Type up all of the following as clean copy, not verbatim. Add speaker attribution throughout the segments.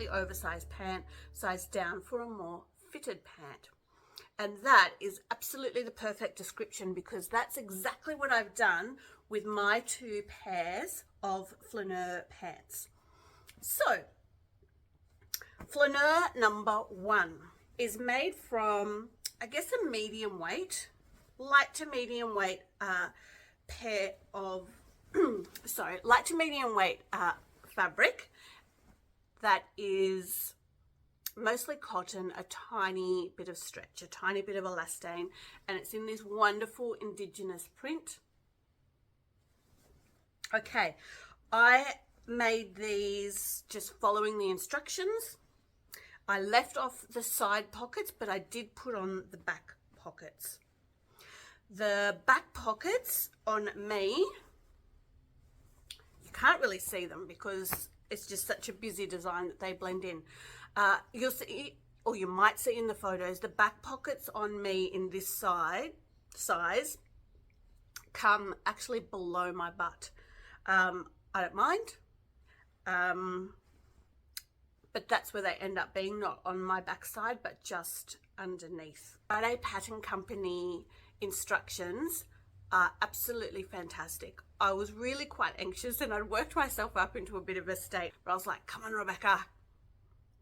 Speaker 1: slightly oversized pant, size down for a more fitted pant. And that is absolutely the perfect description, because that's exactly what I've done with my 2 pairs of flaneur pants. So flaneur number 1 is made from, I guess, a medium weight, light to medium weight pair of light to medium weight fabric that is mostly cotton, a tiny bit of stretch, a tiny bit of elastane, and it's in this wonderful indigenous print. Okay, I made these just following the instructions. I left off the side pockets, but I did put on the back pockets. The back pockets on me, you can't really see them because it's just such a busy design that they blend in. You'll see, or you might see in the photos, the back pockets on me in this size come actually below my butt. I don't mind, but that's where they end up being, not on my backside, but just underneath. Friday Pattern Company instructions are absolutely fantastic. I was really quite anxious and I'd worked myself up into a bit of a state, but I was like, come on, Rebecca,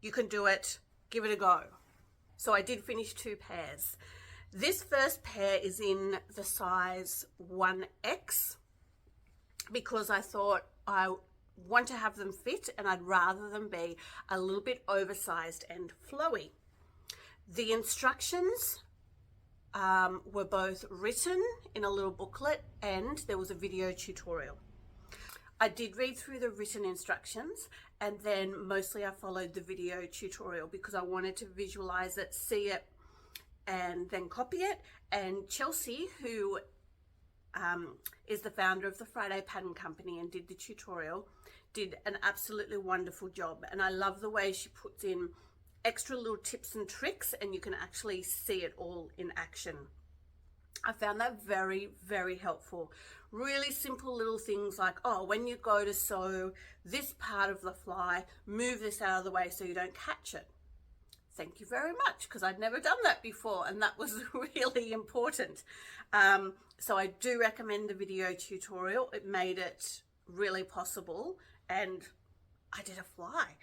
Speaker 1: you can do it, give it a go. So I did finish 2 pairs. This first pair is in the size 1X because I thought I want to have them fit and I'd rather them be a little bit oversized and flowy. The instructions were both written in a little booklet and there was a video tutorial. I did read through the written instructions and then mostly I followed the video tutorial because I wanted to visualize it, see it, and then copy it. And Chelsea, who is the founder of the Friday Pattern Company and did the tutorial, did an absolutely wonderful job. And I love the way she puts in extra little tips and tricks and you can actually see it all in action. I found that very, very helpful. Really simple little things like, oh, when you go to sew this part of the fly, move this out of the way so you don't catch it. Thank you very much, because I'd never done that before and that was really important. So I do recommend the video tutorial. It made it really possible and I did a fly.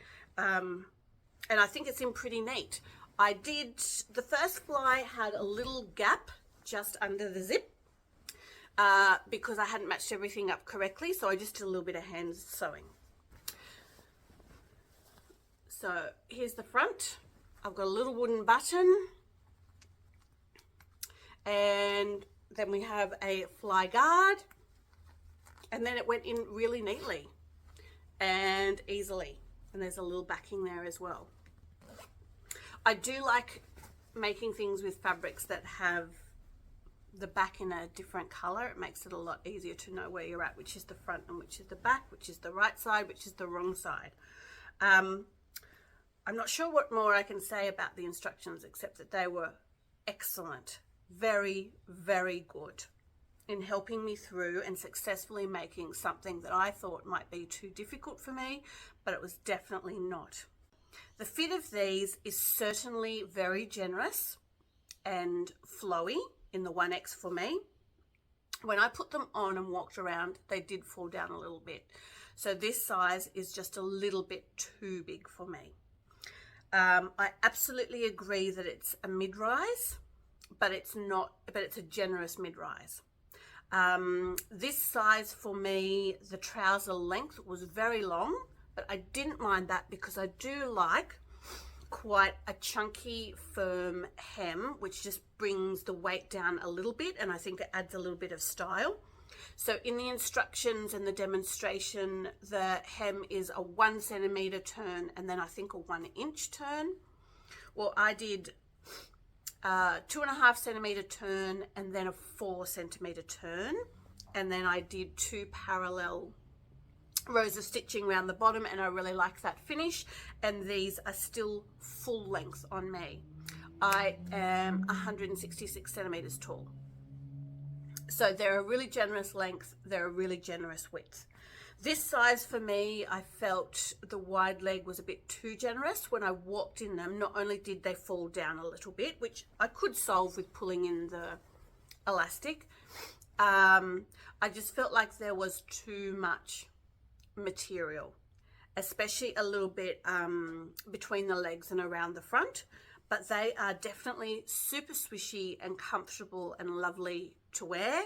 Speaker 1: And I think it's in pretty neat. The first fly had a little gap just under the zip because I hadn't matched everything up correctly, so I just did a little bit of hand sewing. So here's the front. I've got a little wooden button and then we have a fly guard, and then it went in really neatly and easily, and there's a little backing there as well. I do like making things with fabrics that have the back in a different color. It makes it a lot easier to know where you're at, which is the front and which is the back, which is the right side, which is the wrong side. I'm not sure what more I can say about the instructions except that they were excellent. Very, very good in helping me through and successfully making something that I thought might be too difficult for me, but it was definitely not. The fit of these is certainly very generous and flowy in the 1X for me. When I put them on and walked around, they did fall down a little bit. So this size is just a little bit too big for me. I absolutely agree that it's a mid-rise, but it's not, but it's a generous mid-rise. This size for me, the trouser length was very long, but I didn't mind that because I do like quite a chunky, firm hem, which just brings the weight down a little bit, and I think it adds a little bit of style. So in the instructions and the demonstration, the hem is a 1 centimeter turn and then I think a 1 inch turn. Well, I did 2.5 centimeter turn and then a 4 centimeter turn, and then I did 2 parallel rows of stitching around the bottom, and I really like that finish. And these are still full length on me. I am 166 centimeters tall. So they're a really generous length, they're a really generous width. This size for me, I felt the wide leg was a bit too generous. When I walked in them, not only did they fall down a little bit, which I could solve with pulling in the elastic, I just felt like there was too much material, especially a little bit between the legs and around the front. But they are definitely super swishy and comfortable and lovely to wear.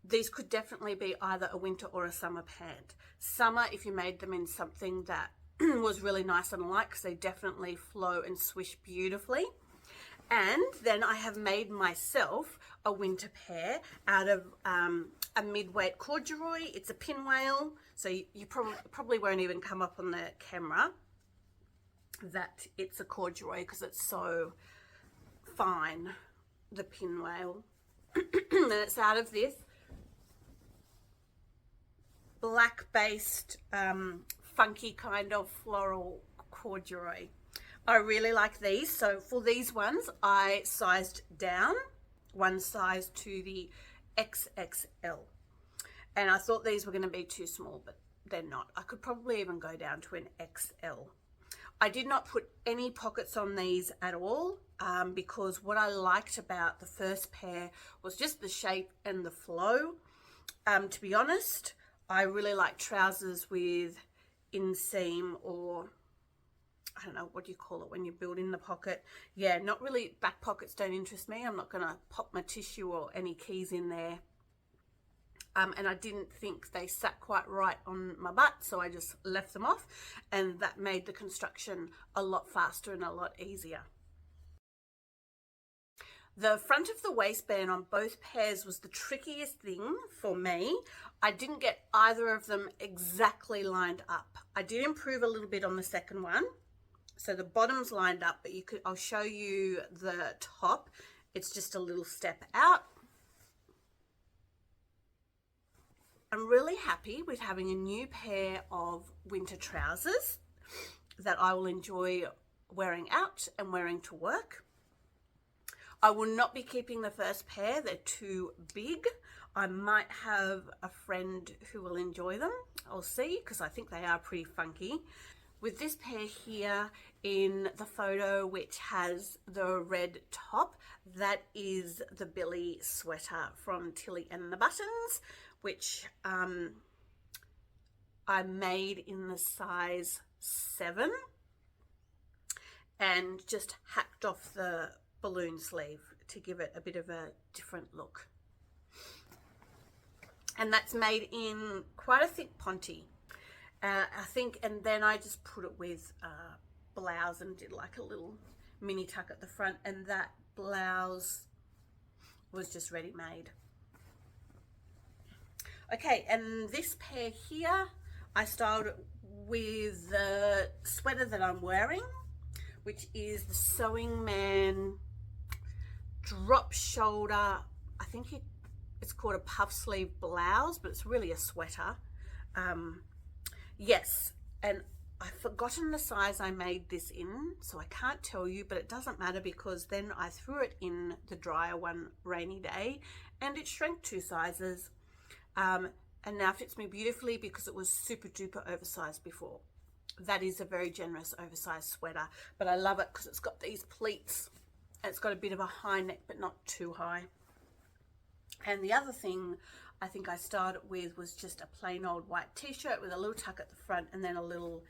Speaker 1: These could definitely be either a winter or a summer pant. Summer, if you made them in something that was really nice and light, because they definitely flow and swish beautifully. And then I have made myself a winter pair out of a mid-weight corduroy. It's a pinwheel, so you probably won't even come up on the camera that it's a corduroy because it's so fine, the pinwheel. And it's out of this black based funky kind of floral corduroy. I really like these. So for these ones I sized down one size to the XXL, and I thought these were going to be too small, but they're not. I could probably even go down to an XL. I did not put any pockets on these at all because what I liked about the first pair was just the shape and the flow. To be honest, I really like trousers with inseam, or I don't know, what do you call it when you build in the pocket? Yeah, not really, back pockets don't interest me. I'm not going to pop my tissue or any keys in there. And I didn't think they sat quite right on my butt, so I just left them off, and that made the construction a lot faster and a lot easier. The front of the waistband on both pairs was the trickiest thing for me. I didn't get either of them exactly lined up. I did improve a little bit on the second one. So the bottom's lined up, but I'll show you the top. It's just a little step out. I'm really happy with having a new pair of winter trousers that I will enjoy wearing out and wearing to work. I will not be keeping the first pair. They're too big. I might have a friend who will enjoy them. I'll see, because I think they are pretty funky. With this pair here in the photo, which has the red top, that is the Billy sweater from Tilly and the Buttons, which I made in the size 7 and just hacked off the balloon sleeve to give it a bit of a different look. And that's made in quite a thick ponte, I think, and then I just put it with blouse and did like a little mini tuck at the front, and that blouse was just ready made. Okay, and this pair here I styled with the sweater that I'm wearing, which is the Sewing Man drop shoulder. I think it's called a puff sleeve blouse, but it's really a sweater. Yes, and I've forgotten the size I made this in, so I can't tell you, but it doesn't matter because then I threw it in the dryer one rainy day and it shrank 2 sizes. And now fits me beautifully because it was super duper oversized before. That is a very generous oversized sweater, but I love it because it's got these pleats and it's got a bit of a high neck, but not too high. And the other thing I think I started with was just a plain old white t-shirt with a little tuck at the front and then a little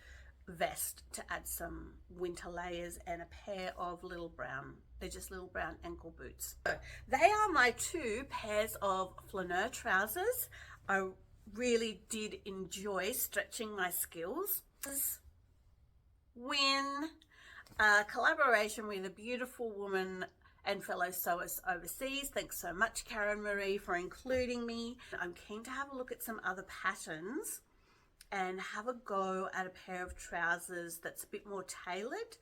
Speaker 1: vest to add some winter layers, and a pair of little brown, they're just little brown ankle boots. So they are my 2 pairs of flaneur trousers. I really did enjoy stretching my skills. Win a collaboration with a beautiful woman and fellow sewist overseas. Thanks so much, Karen Marie, for including me. I'm keen to have a look at some other patterns and have a go at a pair of trousers that's a bit more tailored,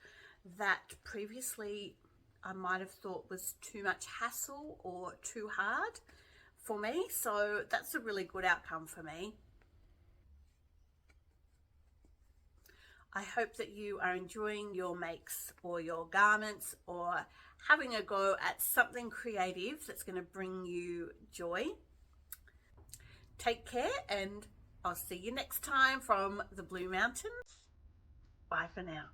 Speaker 1: that previously I might have thought was too much hassle or too hard for me. So that's a really good outcome for me. I hope that you are enjoying your makes or your garments, or having a go at something creative that's going to bring you joy. take care, and I'll see you next time from the Blue Mountains. Bye for now.